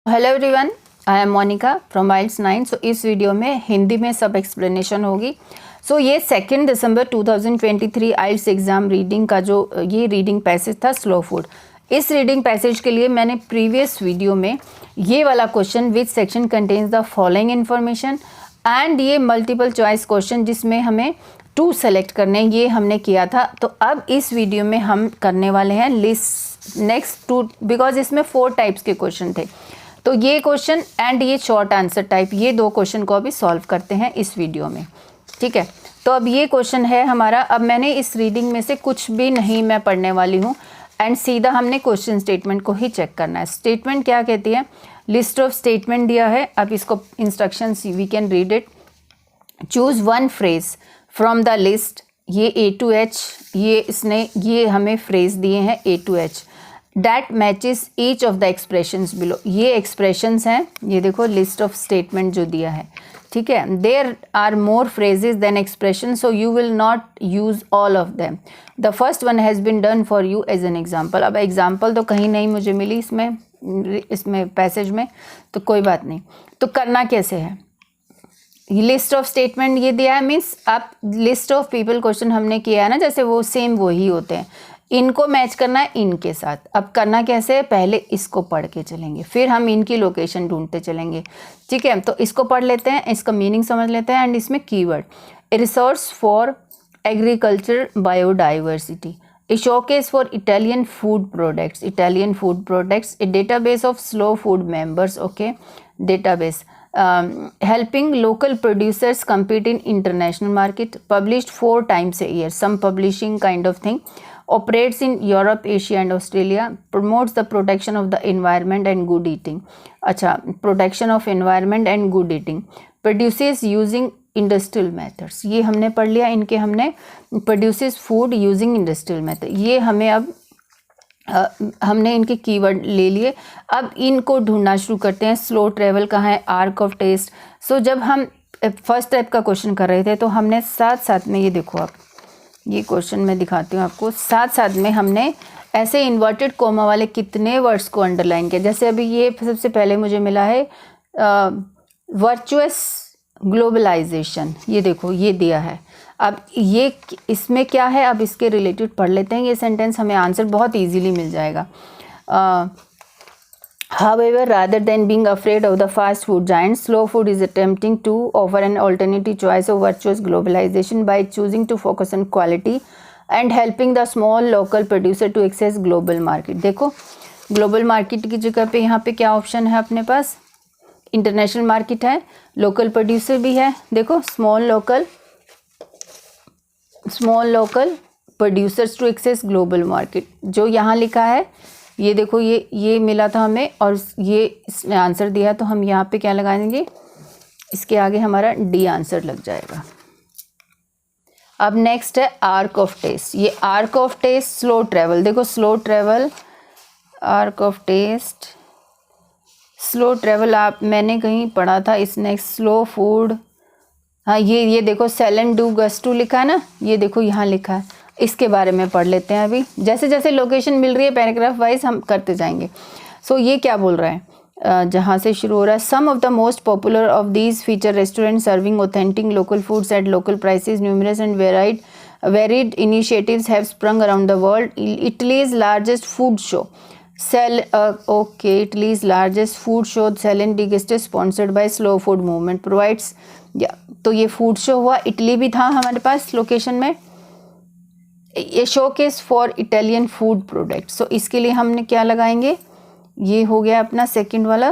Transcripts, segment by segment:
Hello everyone, I am Monica from आइल्स 9। So इस video में हिंदी में सब एक्सप्लेनेशन होगी। सो ये 2 दिसंबर 2023 आइल्स एग्ज़ाम रीडिंग का जो ये रीडिंग पैसेज था स्लो फूड। इस रीडिंग पैसेज के लिए मैंने प्रीवियस वीडियो में ये वाला question which section contains the following information and ये मल्टीपल चॉइस क्वेश्चन जिसमें हमें 2 सेलेक्ट करने, ये हमने किया था। तो अब इस वीडियो में हम करने वाले हैं लिस्ट नेक्स्ट 2, बिकॉज इसमें 4 टाइप्स के क्वेश्चन थे। तो ये क्वेश्चन एंड ये शॉर्ट आंसर टाइप, ये 2 क्वेश्चन को अभी सॉल्व करते हैं इस वीडियो में, ठीक है। तो अब ये क्वेश्चन है हमारा। अब मैंने इस रीडिंग में से कुछ भी नहीं मैं पढ़ने वाली हूँ एंड सीधा हमने क्वेश्चन स्टेटमेंट को ही चेक करना है। स्टेटमेंट क्या कहती है, लिस्ट ऑफ स्टेटमेंट दिया है। अब इसको instructions we can read it. Choose one phrase from the list, ये A to H, ये हमें फ्रेज दिए हैं A to H that matches each of the expressions below. ये एक्सप्रेशंस हैं, ये देखो लिस्ट ऑफ स्टेटमेंट जो दिया है, ठीक है। There are more phrases than expression so you will not use all of them. The first one has been done for you as an example. अब एग्जाम्पल तो कहीं नहीं मुझे मिली इसमें पैसेज में, तो कोई बात नहीं। तो करना कैसे है, लिस्ट ऑफ स्टेटमेंट ये दिया है, मीन्स आप लिस्ट ऑफ पीपल क्वेश्चन हमने किया है ना, जैसे वो सेम वही होते हैं, इनको मैच करना है इनके साथ। अब करना कैसे है, पहले इसको पढ़ के चलेंगे, फिर हम इनकी लोकेशन ढूंढते चलेंगे, ठीक है। तो इसको पढ़ लेते हैं, इसका मीनिंग समझ लेते हैं एंड इसमें keyword. A resource for agriculture biodiversity, A showcase for Italian food products, A database of slow food members, okay, database, helping local producers compete in international market, published 4 times a year, some publishing kind of thing, operates in Europe, Asia and Australia, promotes the protection of the environment and good eating. अच्छा, protection of environment and good eating, produces using industrial methods, ये हमने पढ़ लिया। इनके हमने produces food using industrial method, ये हमें अब हमने इनके कीवर्ड ले लिए। अब इनको ढूंढना शुरू करते हैं। स्लो ट्रेवल कहाँ है, आर्क ऑफ टेस्ट। सो जब हम फर्स्ट टाइप का क्वेश्चन कर रहे थे तो हमने साथ साथ में, ये देखो आप, ये क्वेश्चन मैं दिखाती हूँ आपको, साथ साथ में हमने ऐसे इन्वर्टेड कोमा वाले कितने वर्ड्स को अंडरलाइन किया। जैसे अभी ये सबसे पहले मुझे मिला है वर्चुअस ग्लोबलाइजेशन, ये देखो ये दिया है। अब ये इसमें क्या है, अब इसके रिलेटेड पढ़ लेते हैं ये सेंटेंस, हमें आंसर बहुत इजीली मिल जाएगा। However, rather than being afraid of the fast food giants, slow food is attempting to offer an alternative choice of virtuous globalization by choosing to focus on quality and helping the small local producer to access global market। देखो global market की जगह पे यहाँ पे क्या option है अपने पास, इंटरनेशनल मार्केट है, लोकल प्रोड्यूसर भी है। देखो small local producers to access global market, जो यहाँ लिखा है ये देखो, ये मिला था हमें और ये इसने आंसर दिया, तो हम यहाँ पे क्या लगाएंगे, इसके आगे हमारा डी आंसर लग जाएगा। अब नेक्स्ट है आर्क ऑफ टेस्ट। ये ark of taste slow travel, देखो slow travel, ark of taste, slow travel आप मैंने कहीं पढ़ा था। इस नेक्स्ट स्लो फूड, हाँ ये देखो सेलन डू गस्टू लिखा है ना, ये देखो यहाँ लिखा है, इसके बारे में पढ़ लेते हैं। अभी जैसे जैसे लोकेशन मिल रही है पैराग्राफ वाइज हम करते जाएंगे। सो ये क्या बोल रहा है, जहाँ से शुरू हो रहा है, some of the most popular of these feature restaurant serving authentic local foods at local prices, numerous and varied initiatives have sprung around the world. Italy's largest food show Italy's largest food show Céline d'Auguste sponsored by Slow Food Movement provides, तो ये food show हुआ, Italy भी था हमारे पास location में। ये showcase for Italian food product, so इसके लिए हमने क्या लगाएंगे, ये हो गया अपना सेकंड वाला,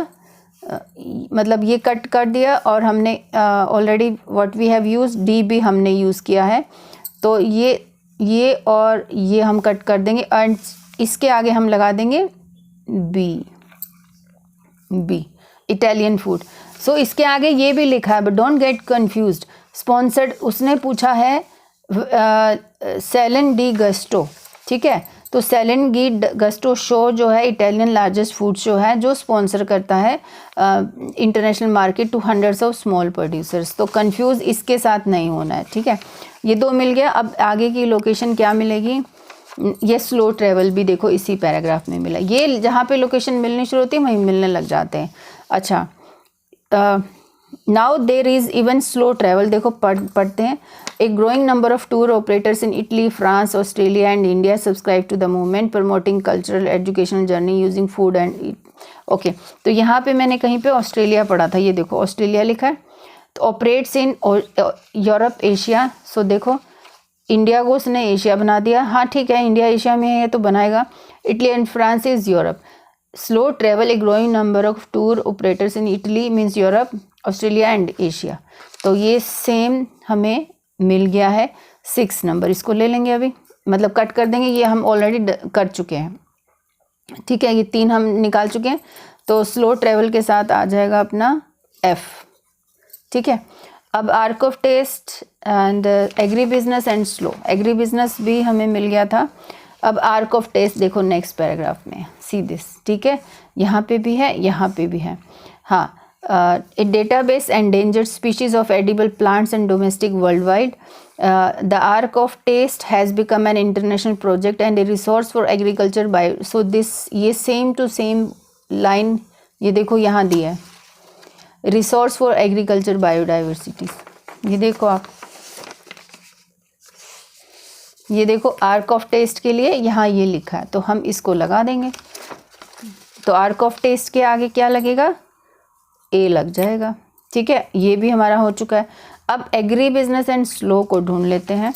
मतलब ये कट कर दिया और हमने already what we have use, D भी हमने यूज़ किया है, तो ये और ये हम कट कर देंगे एंड इसके आगे हम लगा देंगे बी इटालियन फूड। सो इसके आगे ये भी लिखा है, but don't get confused, sponsored उसने पूछा है सेलन डी गस्टो, ठीक है। तो सेलन डी गस्टो शो जो है इटालियन लार्जेस्ट फूड शो है, जो स्पॉन्सर करता है international market to hundreds of small producers. तो कंफ्यूज इसके साथ नहीं होना है, ठीक है। ये 2 मिल गया। अब आगे की लोकेशन क्या मिलेगी, ये स्लो ट्रेवल भी देखो इसी पैराग्राफ में मिला, ये जहाँ पे लोकेशन मिलनी शुरू होती है वहीं मिलने लग जाते हैं। अच्छा, now there is even slow travel, देखो पढ़ते हैं। A growing number of tour operators in Italy, France, Australia and India subscribe to the movement promoting cultural educational journey using food and okay. तो यहाँ पे मैंने कहीं पे ऑस्ट्रेलिया पढ़ा था, ये देखो ऑस्ट्रेलिया लिखा है। तो ऑपरेट्स इन यूरोप एशिया, सो देखो इंडिया को उसने एशिया बना दिया, हाँ ठीक है इंडिया एशिया में है तो बनाएगा। Italy and France is Europe. Slow travel A growing number of tour operators in Italy means Europe, Australia and Asia. तो ये सेम हमें मिल गया है 6 नंबर, इसको ले लेंगे अभी, मतलब कट कर देंगे, ये हम ऑलरेडी कर चुके हैं, ठीक है। ये 3 हम निकाल चुके हैं, तो स्लो ट्रेवल के साथ आ जाएगा अपना F, ठीक है। अब arc of taste and agribusiness and slow, agribusiness भी हमें मिल गया था। अब आर्क ऑफ टेस्ट देखो नेक्स्ट पैराग्राफ में, सी दिस, ठीक है, यहाँ पे भी है, यहाँ पे भी है। हाँ, a database endangered species of edible plants and domestic worldwide. The Ark of Taste has become an international project and a resource for agriculture bio. So this ये same to same line ये देखो यहाँ दिया है, resource for agriculture biodiversity। ये देखो आप, ये देखो आर्क ऑफ टेस्ट के लिए यहाँ ये लिखा है, तो हम इसको लगा देंगे। तो आर्क ऑफ टेस्ट के आगे क्या लगेगा, ए लग जाएगा, ठीक है। ये भी हमारा हो चुका है। अब एग्री बिजनेस एंड स्लो को ढूंढ लेते हैं।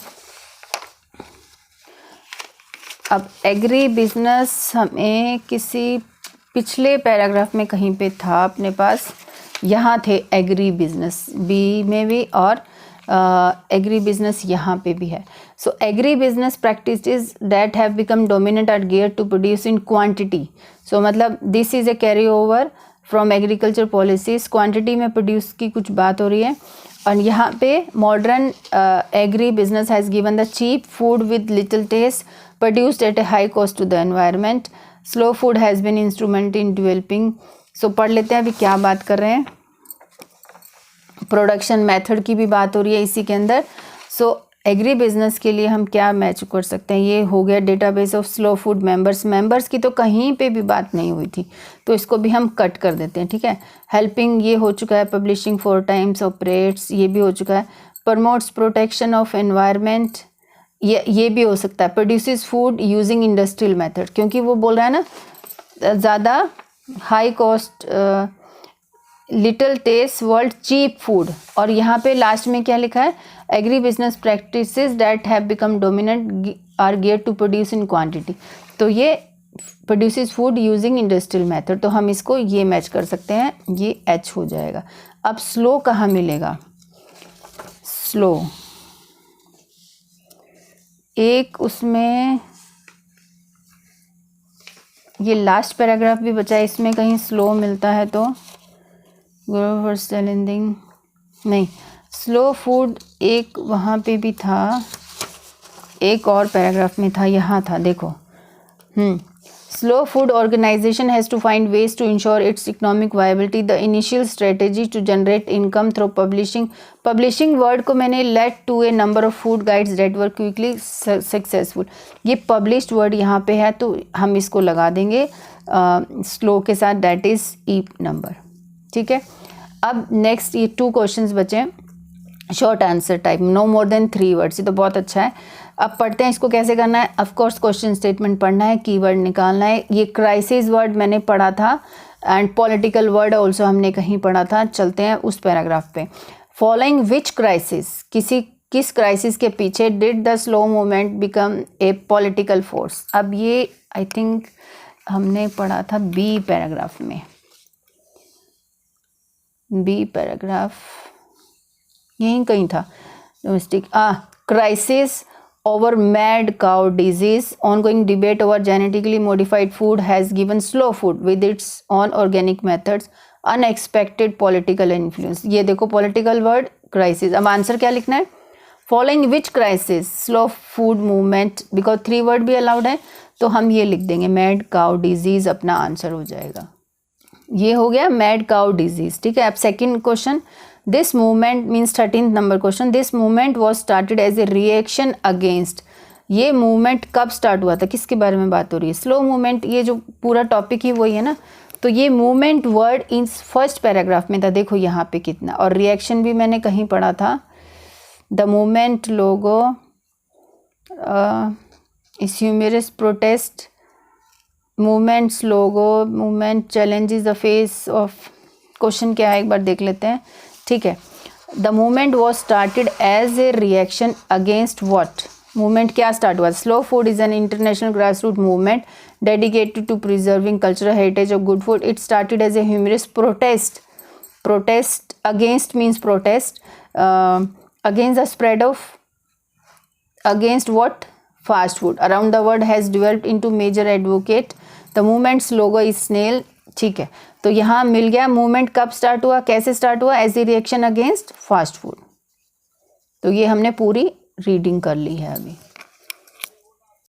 अब एग्री बिजनेस हमें किसी पिछले पैराग्राफ में कहीं पे था अपने पास, यहाँ थे एग्री बिजनेस, बी में भी, और एग्री बिजनेस यहाँ पे भी है। So agri business practices that have become dominant are geared to produce in quantity. So मतलब this is a carry over from agriculture policies, quantity में प्रोड्यूस की कुछ बात हो रही है। और यहाँ पे modern agri business has given the cheap food with little taste produced at a high cost to the environment. Slow food has been instrument in developing. So पढ़ लेते हैं अभी क्या बात कर रहे हैं। प्रोडक्शन मेथड की भी बात हो रही है इसी के अंदर। सो एग्री बिजनेस के लिए हम क्या मैच कर सकते हैं, ये हो गया database of slow food members की तो कहीं पे भी बात नहीं हुई थी, तो इसको भी हम कट कर देते हैं, ठीक है। हेल्पिंग ये हो चुका है, पब्लिशिंग 4 टाइम्स ऑपरेट्स ये भी हो चुका है, प्रमोट्स प्रोटेक्शन ऑफ एनवायरनमेंट ये भी हो सकता है, produces food using industrial method, क्योंकि वो बोल रहा है ना ज़्यादा high cost little taste world cheap food. और यहाँ पे लास्ट में क्या लिखा है, agri business practices that have become dominant are geared to produce in quantity. तो ये produces food using industrial method, तो हम इसको ये मैच कर सकते हैं, ये H हो जाएगा। अब स्लो कहाँ मिलेगा, स्लो एक उसमें ये लास्ट पैराग्राफ भी बचा है, इसमें कहीं स्लो मिलता है तो नहीं, स्लो फूड एक वहाँ पे भी था, एक और पैराग्राफ में था, यहाँ था देखो। Slow food organisation has to find ways to ensure its economic viability, the initial strategy to generate income through publishing word को मैंने led to a number of food guides that were quickly successful. ये published word यहाँ पे है तो हम इसको लगा देंगे स्लो के साथ, दैट इज़ ई नंबर, ठीक है। अब नेक्स्ट ये 2 क्वेश्चंस बचे हैं, short answer type, no more than 3 words, ये तो बहुत अच्छा है। अब पढ़ते हैं इसको कैसे करना है। ऑफ कोर्स क्वेश्चन स्टेटमेंट पढ़ना है, कीवर्ड निकालना है। ये क्राइसिस वर्ड मैंने पढ़ा था एंड पॉलिटिकल वर्ड ऑल्सो हमने कहीं पढ़ा था। चलते हैं उस पैराग्राफ पे। फॉलोइंग विच क्राइसिस, किस क्राइसिस के पीछे did the slow movement become a political force. अब ये आई थिंक हमने पढ़ा था बी पैराग्राफ में, बी पैराग्राफ यहीं कहीं था, domestic crisis over mad cow disease, ongoing debate over genetically modified food has given slow food with its own organic methods unexpected political influence। ये देखो political word crisis। अब answer क्या लिखना है, following which crisis slow food movement, because 3 word भी allowed है तो हम ये लिख देंगे mad cow disease, अपना आंसर हो जाएगा। ये हो गया mad cow disease, ठीक है। अब second question, this movement means 13th number question, this movement was started as a reaction against, ये मूवमेंट कब स्टार्ट हुआ था, किसके बारे में बात हो रही है, स्लो मूवमेंट, ये जो पूरा टॉपिक ही वही है ना। तो ये movement word in first paragraph में था, देखो यहाँ पे कितना, और रिएक्शन भी मैंने कहीं पढ़ा था, द मूवमेंट लोगो इस ह्यूमरस प्रोटेस्ट मूवमेंट्स लोगो movement challenges the face of, question क्या है एक बार देख लेते हैं, ठीक है। The movement was started as a reaction against what, movement क्या स्टार्ट हुआ, slow food is an international grass root movement dedicated to preserving cultural heritage of good food, it started as a humorous protest, protest against means protest against the spread of, against what, fast food around the world has developed into major advocate, the movement's logo is snail, ठीक है। तो यहाँ मिल गया movement कब start हुआ, कैसे start हुआ, as a reaction against fast food. तो ये हमने पूरी रीडिंग कर ली है अभी।